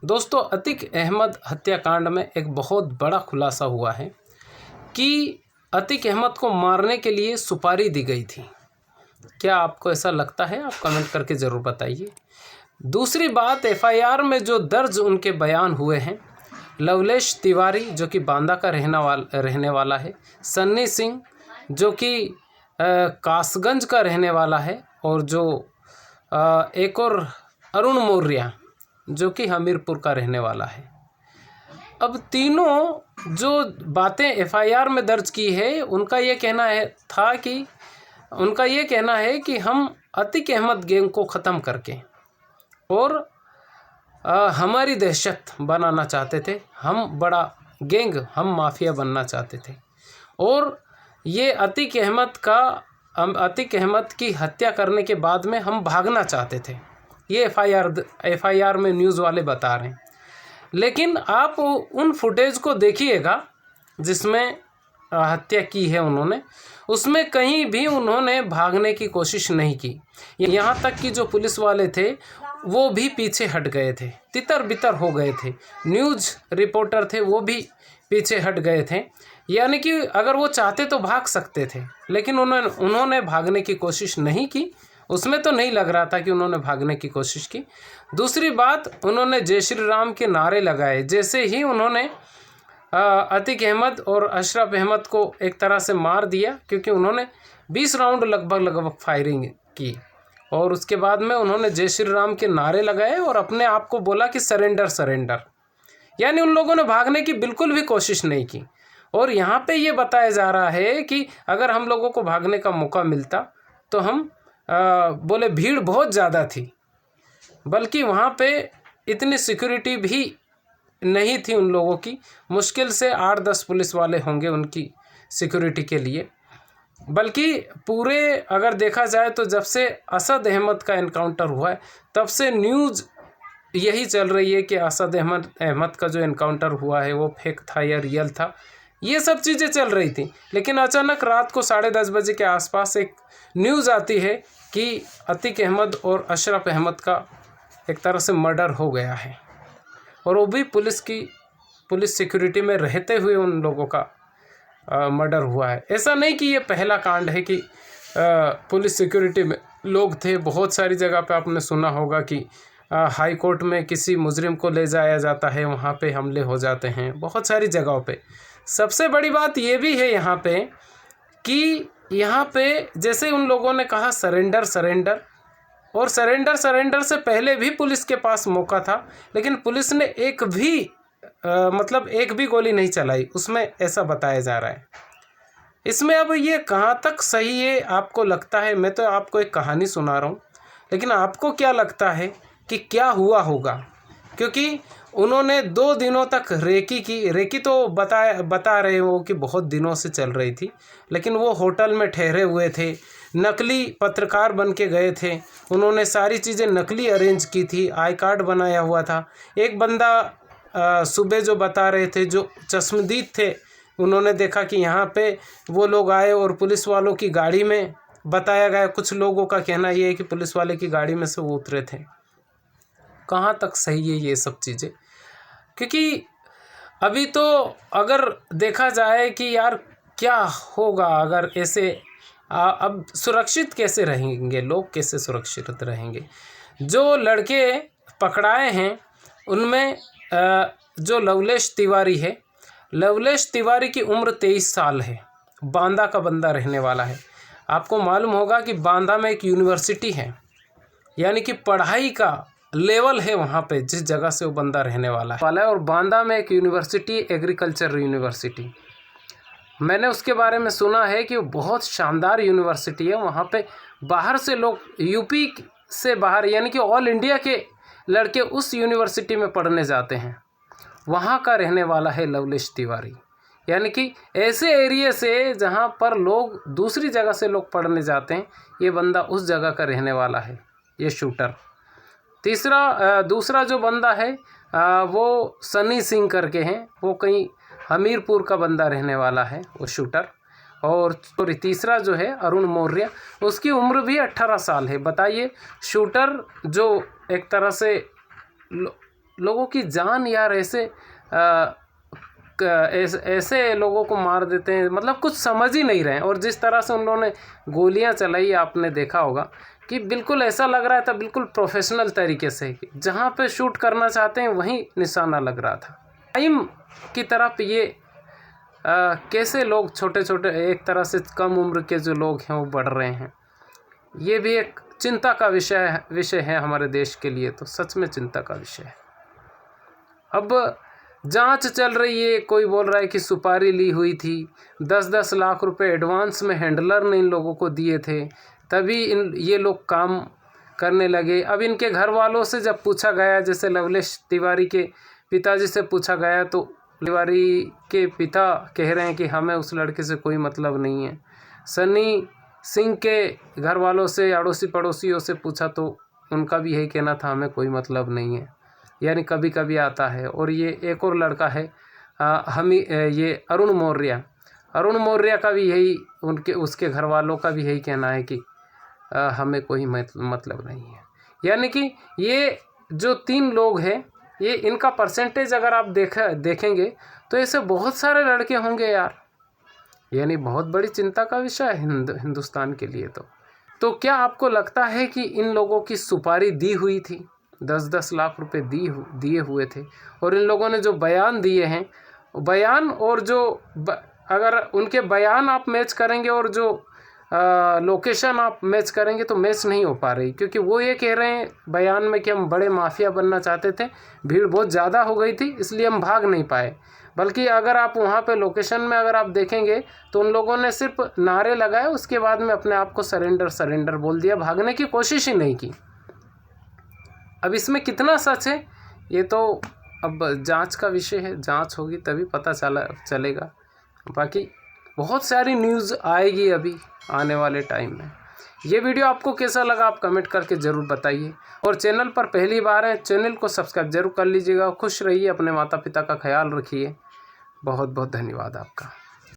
दोस्तों, अतीक अहमद हत्याकांड में एक बहुत बड़ा खुलासा हुआ है कि अतीक अहमद को मारने के लिए सुपारी दी गई थी। क्या आपको ऐसा लगता है? आप कमेंट करके ज़रूर बताइए। दूसरी बात, एफआईआर में जो दर्ज उनके बयान हुए हैं, लवलेश तिवारी जो कि बांदा का रहने वाला है, सन्नी सिंह जो कि कासगंज का रहने वाला है, और जो एक और अरुण मौर्य जो कि हमीरपुर का रहने वाला है। अब तीनों जो बातें एफआईआर में दर्ज की है, उनका ये कहना है कि हम अतीक अहमद गैंग को ख़त्म करके और हमारी दहशत बनाना चाहते थे। हम बड़ा गैंग, हम माफिया बनना चाहते थे, और ये अतीक अहमद की हत्या करने के बाद में हम भागना चाहते थे। ये एफआईआर में न्यूज़ वाले बता रहे हैं। लेकिन आप उन फुटेज को देखिएगा जिसमें हत्या की है उन्होंने, उसमें कहीं भी उन्होंने भागने की कोशिश नहीं की। यहाँ तक कि जो पुलिस वाले थे वो भी पीछे हट गए थे, तितर बितर हो गए थे। न्यूज़ रिपोर्टर थे वो भी पीछे हट गए थे। यानी कि अगर वो चाहते तो भाग सकते थे, लेकिन उन्होंने भागने की कोशिश नहीं की। उसमें तो नहीं लग रहा था कि उन्होंने भागने की कोशिश की। दूसरी बात, उन्होंने जय श्री राम के नारे लगाए। जैसे ही उन्होंने अतीक अहमद और अशरफ अहमद को एक तरह से मार दिया, क्योंकि उन्होंने 20 राउंड लगभग फायरिंग की, और उसके बाद में उन्होंने जय श्री राम के नारे लगाए और अपने आप को बोला कि सरेंडर सरेंडर। यानी उन लोगों ने भागने की बिल्कुल भी कोशिश नहीं की। और यहाँ पे ये बताया जा रहा है कि अगर हम लोगों को भागने का मौका मिलता तो हम बोले भीड़ बहुत ज़्यादा थी, बल्कि वहाँ पे इतनी सिक्योरिटी भी नहीं थी उन लोगों की। मुश्किल से 8-10 पुलिस वाले होंगे उनकी सिक्योरिटी के लिए। बल्कि पूरे अगर देखा जाए तो जब से असद अहमद का एनकाउंटर हुआ है, तब से न्यूज़ यही चल रही है कि असद अहमद का जो एनकाउंटर हुआ है वो फेक था या रियल था। ये सब चीज़ें चल रही थी। लेकिन अचानक रात को 10:30 बजे के आसपास एक न्यूज़ आती है कि अतीक अहमद और अशरफ अहमद का एक तरह से मर्डर हो गया है, और वो भी पुलिस सिक्योरिटी में रहते हुए उन लोगों का मर्डर हुआ है। ऐसा नहीं कि ये पहला कांड है कि पुलिस सिक्योरिटी में लोग थे। बहुत सारी जगह पे आपने सुना होगा कि हाई कोर्ट में किसी मुजरिम को ले जाया जाता है, वहाँ पे हमले हो जाते हैं बहुत सारी जगहों पे। सबसे बड़ी बात ये भी है यहाँ पे कि यहाँ पे जैसे उन लोगों ने कहा सरेंडर सरेंडर, और सरेंडर से पहले भी पुलिस के पास मौका था, लेकिन पुलिस ने एक भी गोली नहीं चलाई उसमें, ऐसा बताया जा रहा है। इसमें अब ये कहाँ तक सही है आपको लगता है? मैं तो आपको एक कहानी सुना रहा हूँ, लेकिन आपको क्या लगता है कि क्या हुआ होगा? क्योंकि उन्होंने 2 दिनों तक रेकी तो बता रहे हो कि बहुत दिनों से चल रही थी, लेकिन वो होटल में ठहरे हुए थे, नकली पत्रकार बन के गए थे। उन्होंने सारी चीज़ें नकली अरेंज की थी, आई कार्ड बनाया हुआ था। एक बंदा सुबह जो बता रहे थे, जो चश्मदीद थे, उन्होंने देखा कि यहाँ पे वो लोग आए और पुलिस वालों की गाड़ी में, बताया गया कुछ लोगों का कहना ये है कि पुलिस वाले की गाड़ी में से वो उतरे थे। कहाँ तक सही है ये सब चीज़ें? क्योंकि अभी तो अगर देखा जाए कि यार क्या होगा अगर ऐसे, अब सुरक्षित कैसे रहेंगे लोग, कैसे सुरक्षित रहेंगे? जो लड़के पकड़ाए हैं उनमें जो लवलेश तिवारी है, लवलेश तिवारी की उम्र 23 साल है, बांदा का बंदा रहने वाला है। आपको मालूम होगा कि बांदा में एक यूनिवर्सिटी है, यानी कि पढ़ाई का लेवल है वहाँ पे जिस जगह से वो बंदा रहने वाला है। और बांदा में एक यूनिवर्सिटी, एग्रीकल्चर यूनिवर्सिटी, मैंने उसके बारे में सुना है कि वो बहुत शानदार यूनिवर्सिटी है। वहाँ पे बाहर से लोग, यूपी से बाहर यानी कि ऑल इंडिया के लड़के उस यूनिवर्सिटी में पढ़ने जाते हैं। वहाँ का रहने वाला है लवलेश तिवारी। यानी कि ऐसे एरिया से जहाँ पर लोग दूसरी जगह से लोग पढ़ने जाते हैं, ये बंदा उस जगह का रहने वाला है, ये शूटर। दूसरा जो बंदा है वो सनी सिंह करके हैं, वो कहीं हमीरपुर का बंदा रहने वाला है, वो शूटर। और तीसरा जो है अरुण मौर्य, उसकी उम्र भी 18 साल है। बताइए, शूटर जो एक तरह से लोगों की जान यार ऐसे लोगों को मार देते हैं, मतलब कुछ समझ ही नहीं रहे हैं। और जिस तरह से उन्होंने गोलियां चलाई आपने देखा होगा कि बिल्कुल ऐसा लग रहा था बिल्कुल प्रोफेशनल तरीके से, जहाँ पे शूट करना चाहते हैं वहीं निशाना लग रहा था। टाइम की तरफ ये कैसे लोग छोटे छोटे एक तरह से कम उम्र के जो लोग हैं वो बढ़ रहे हैं, ये भी एक चिंता का विषय है हमारे देश के लिए, तो सच में चिंता का विषय है। अब जांच चल रही है, कोई बोल रहा है कि सुपारी ली हुई थी, 10-10 लाख रुपए एडवांस में हैंडलर ने इन लोगों को दिए थे, तभी ये लोग काम करने लगे। अब इनके घर वालों से जब पूछा गया, जैसे लवलेश तिवारी के पिताजी से पूछा गया, तो तिवारी के पिता कह रहे हैं कि हमें उस लड़के से कोई मतलब नहीं है। सनी सिंह के घर वालों से, अड़ोसी पड़ोसियों से पूछा तो उनका भी यही कहना था, हमें कोई मतलब नहीं है, यानी कभी कभी आता है। और ये एक और लड़का है ये अरुण मौर्य का भी यही, उसके घर वालों का भी यही कहना है कि हमें कोई मतलब नहीं है। यानी कि ये जो 3 लोग हैं, ये इनका परसेंटेज अगर आप देखेंगे तो ऐसे बहुत सारे लड़के होंगे यार, यानी बहुत बड़ी चिंता का विषय है हिंदुस्तान के लिए। तो क्या आपको लगता है कि इन लोगों की सुपारी दी हुई थी? 10-10 लाख रुपए दिए हुए थे। और इन लोगों ने जो बयान दिए हैं, बयान और जो अगर उनके बयान आप मैच करेंगे और जो लोकेशन आप मैच करेंगे तो मैच नहीं हो पा रही, क्योंकि वो ये कह रहे हैं बयान में कि हम बड़े माफिया बनना चाहते थे, भीड़ बहुत ज़्यादा हो गई थी इसलिए हम भाग नहीं पाए। बल्कि अगर आप वहाँ पे लोकेशन में अगर आप देखेंगे तो उन लोगों ने सिर्फ नारे लगाए, उसके बाद में अपने आप को सरेंडर बोल दिया, भागने की कोशिश ही नहीं की। अब इसमें कितना सच है ये तो अब जांच का विषय है, जांच होगी तभी पता चलेगा। बाकी बहुत सारी न्यूज़ आएगी अभी आने वाले टाइम में। ये वीडियो आपको कैसा लगा आप कमेंट करके ज़रूर बताइए। और चैनल पर पहली बार है, चैनल को सब्सक्राइब जरूर कर लीजिएगा। खुश रहिए, अपने माता पिता का ख्याल रखिए। बहुत बहुत धन्यवाद आपका।